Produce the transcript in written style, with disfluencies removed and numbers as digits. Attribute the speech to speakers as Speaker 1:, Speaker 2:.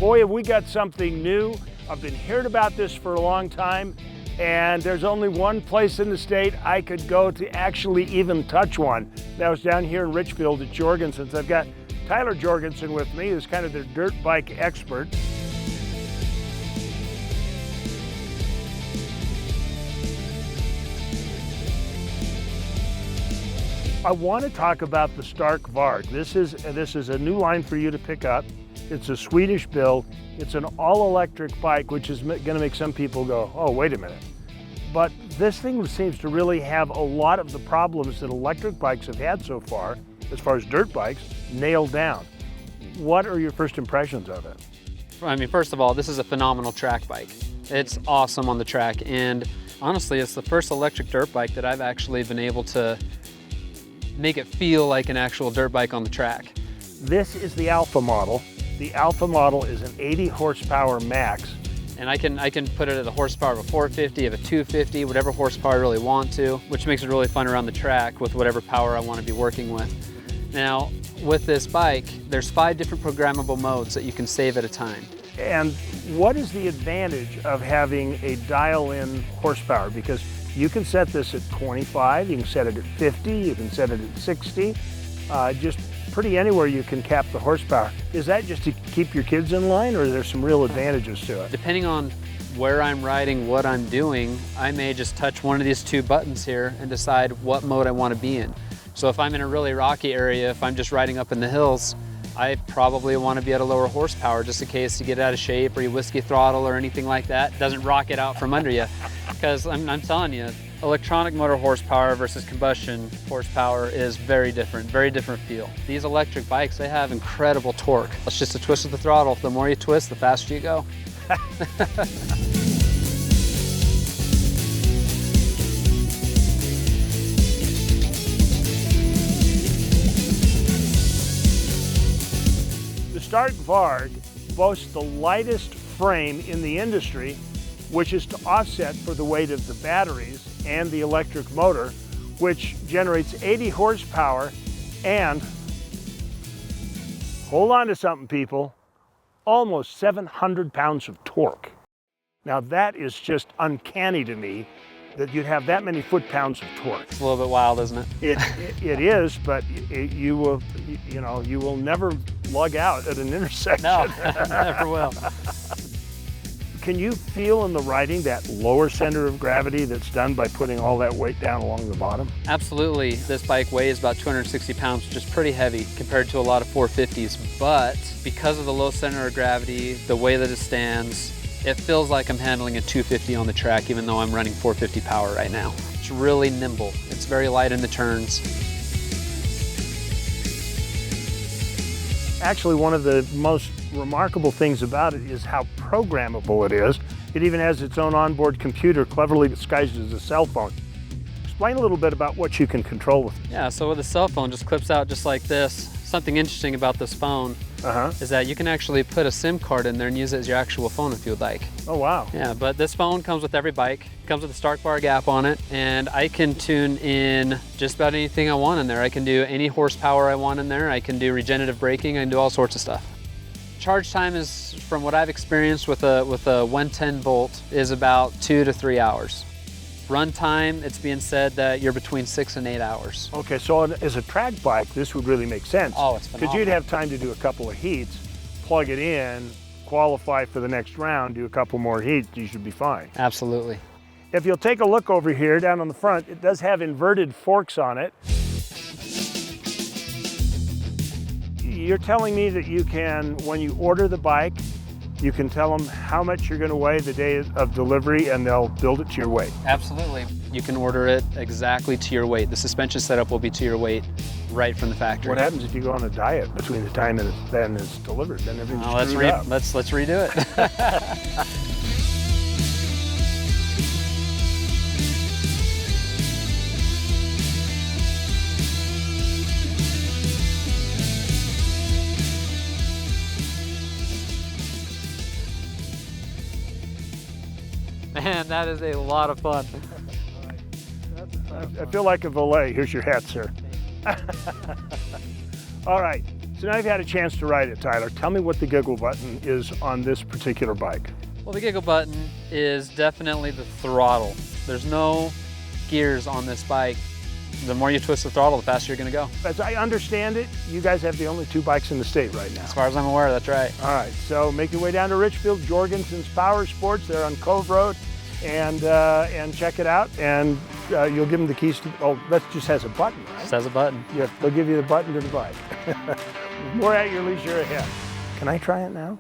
Speaker 1: Boy, have we got something new. I've been hearing about this for a long time, and there's only one place in the state I could go to actually even touch one. That was down here in Richfield at Jorgensen's. I've got Tyler Jorgensen with me, who's kind of their dirt bike expert. I want to talk about the Stark Varg. This is a new line for you to pick up. It's a Swedish build. It's an all-electric bike, which is going to make some people go, oh, wait a minute. But this thing seems to really have a lot of the problems that electric bikes have had so far as dirt bikes, nailed down. What are your first impressions of it?
Speaker 2: I mean, first of all, this is a phenomenal track bike. It's awesome on the track, and honestly, it's the first electric dirt bike that I've actually been able to make it feel like an actual dirt bike on the track.
Speaker 1: This is the Alpha model. The Alpha model is an 80 horsepower max.
Speaker 2: And I can put it at a horsepower of a 450, of a 250, whatever horsepower I really want to, which makes it really fun around the track with whatever power I want to be working with. Now, with this bike, there's 5 different programmable modes that you can save at a time.
Speaker 1: And what is the advantage of having a dial-in horsepower? Because you can set this at 25, you can set it at 50, you can set it at 60, just pretty anywhere you can cap the horsepower. Is that just to keep your kids in line, or are there some real advantages to it?
Speaker 2: Depending on where I'm riding, what I'm doing, I may just touch one of these 2 buttons here and decide what mode I want to be in. So if I'm in a really rocky area, if I'm just riding up in the hills, I probably want to be at a lower horsepower just in case you get out of shape or you whiskey throttle or anything like that. It doesn't rock it out from under you. Because I'm telling you, electronic motor horsepower versus combustion horsepower is very different feel. These electric bikes, they have incredible torque. It's just a twist of the throttle. The more you twist, the faster you go.
Speaker 1: The Stark Varg boasts the lightest frame in the industry, which is to offset for the weight of the batteries and the electric motor, which generates 80 horsepower and, hold on to something people, almost 700 pounds of torque. Now that is just uncanny to me that you'd have that many foot-pounds of torque.
Speaker 2: It's a little bit wild, isn't it?
Speaker 1: It is, but you will never lug out at an intersection.
Speaker 2: No, never will.
Speaker 1: Can you feel in the riding that lower center of gravity that's done by putting all that weight down along the bottom?
Speaker 2: Absolutely. This bike weighs about 260 pounds, which is pretty heavy compared to a lot of 450s. But because of the low center of gravity, the way that it stands, it feels like I'm handling a 250 on the track, even though I'm running 450 power right now. It's really nimble. It's very light in the turns.
Speaker 1: Actually, one of the most remarkable things about it is how programmable it is. It even has its own onboard computer, cleverly disguised as a cell phone. Explain a little bit about what you can control with it.
Speaker 2: Yeah, so with a cell phone, just clips out just like this. Something interesting about this phone is that you can actually put a SIM card in there and use it as your actual phone if you would like.
Speaker 1: Oh, wow.
Speaker 2: Yeah, but this phone comes with every bike. It comes with the Stark Varg app on it, and I can tune in just about anything I want in there. I can do any horsepower I want in there. I can do regenerative braking. I can do all sorts of stuff. Charge time is, from what I've experienced with a 110 volt, is about 2 to 3 hours. Run time, it's being said that you're between 6 and 8 hours.
Speaker 1: Okay, so as a track bike, this would really make sense.
Speaker 2: Oh, it's phenomenal.
Speaker 1: Because you'd have time to do a couple of heats, plug it in, qualify for the next round, do a couple more heats, you should be fine.
Speaker 2: Absolutely.
Speaker 1: If you'll take a look over here, down on the front, it does have inverted forks on it. You're telling me that you can, when you order the bike, you can tell them how much you're going to weigh the day of delivery and they'll build it to your weight.
Speaker 2: Absolutely. You can order it exactly to your weight. The suspension setup will be to your weight right from the factory.
Speaker 1: What happens if you go on a diet between the time and then it's delivered? Then everything's screwed up.
Speaker 2: Let's redo it. Man, that is a lot of fun.
Speaker 1: I feel like a valet. Here's your hat, sir. All right, So now you've had a chance to ride it, Tyler. Tell me what the giggle button is on this particular bike.
Speaker 2: Well, the giggle button is definitely the throttle. There's no gears on this bike. The more you twist the throttle, the faster you're gonna go.
Speaker 1: As I understand it, you guys have the only 2 bikes in the state right now.
Speaker 2: As far as I'm aware, that's right.
Speaker 1: All right, so make your way down to Richfield, Jorgensen's Power Sports. They're on Cove Road, and check it out. And you'll give them the keys to. Oh, that just has a button, right?
Speaker 2: Just has a button.
Speaker 1: Yeah, they'll give you the button to the bike. More at your leisure ahead. Can I try it now?